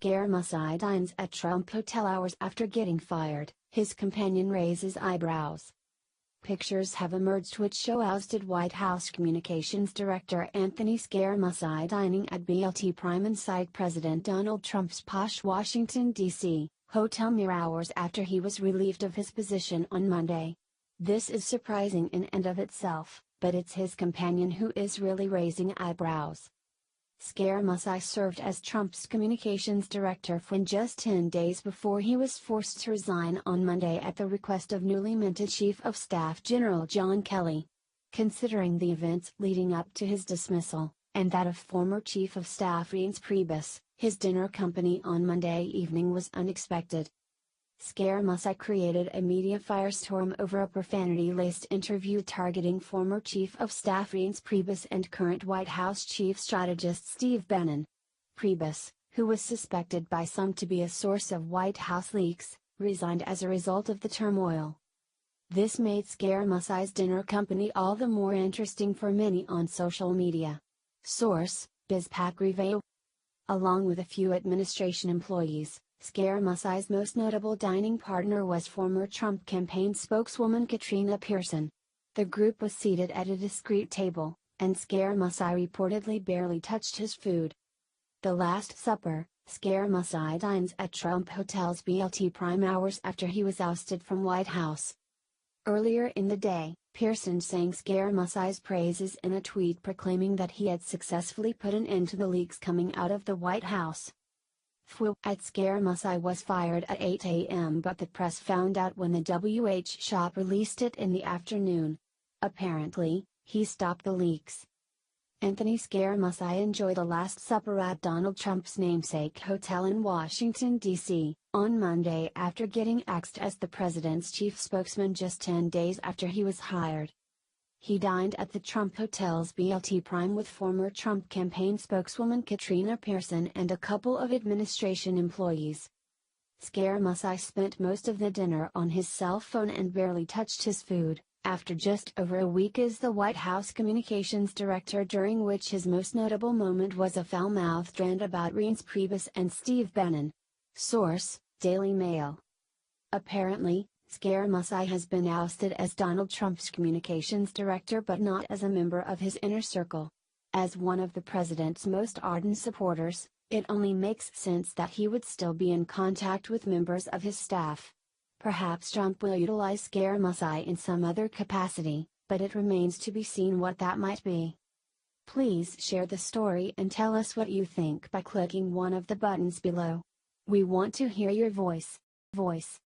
Scare Masai dines at Trump hotel hours after getting fired, his companion raises eyebrows. Pictures have emerged which show ousted White House Communications Director Anthony Scare Masai dining at BLT Prime inside President Donald Trump's posh Washington, D.C., hotel mere hours after he was relieved of his position on Monday. This is surprising in and of itself, but it's his companion who is really raising eyebrows. Scare Masai served as Trump's communications director for just 10 days before he was forced to resign on Monday at the request of newly minted Chief of Staff General John Kelly. Considering the events leading up to his dismissal, and that of former Chief of Staff Reince Priebus, his dinner company on Monday evening was unexpected. Scare Masai created a media firestorm over a profanity-laced interview targeting former Chief of Staff Reince Priebus and current White House Chief Strategist Steve Bannon. Priebus, who was suspected by some to be a source of White House leaks, resigned as a result of the turmoil. This made Scare Masai's dinner company all the more interesting for many on social media. Source: BizPac Review. Along with a few administration employees, Scare Masai's most notable dining partner was former Trump campaign spokeswoman Katrina Pearson. The group was seated at a discreet table, and Scare Masai reportedly barely touched his food. The Last Supper. Scare Masai dines at Trump Hotel's BLT Prime hours after he was ousted from White House. Earlier in the day, Pearson sang Scare Masai's praises in a tweet proclaiming that he had successfully put an end to the leaks coming out of the White House. Scare Masai was fired at 8 a.m. but the press found out when the WH shop released it in the afternoon. Apparently, he stopped the leaks. Anthony Scare Masai enjoyed a Last Supper at Donald Trump's namesake hotel in Washington, D.C., on Monday after getting axed as the president's chief spokesman just 10 days after he was hired. He dined at the Trump Hotel's BLT Prime with former Trump campaign spokeswoman Katrina Pearson and a couple of administration employees. Scare Masai spent most of the dinner on his cell phone and barely touched his food, after just over a week as the White House communications director, during which his most notable moment was a foul-mouthed rant about Reince Priebus and Steve Bannon. Source: Daily Mail. Apparently, Scare Masai has been ousted as Donald Trump's communications director but not as a member of his inner circle. As one of the president's most ardent supporters, it only makes sense that he would still be in contact with members of his staff. Perhaps Trump will utilize Scare Masai in some other capacity, but it remains to be seen what that might be. Please share the story and tell us what you think by clicking one of the buttons below. We want to hear your voice.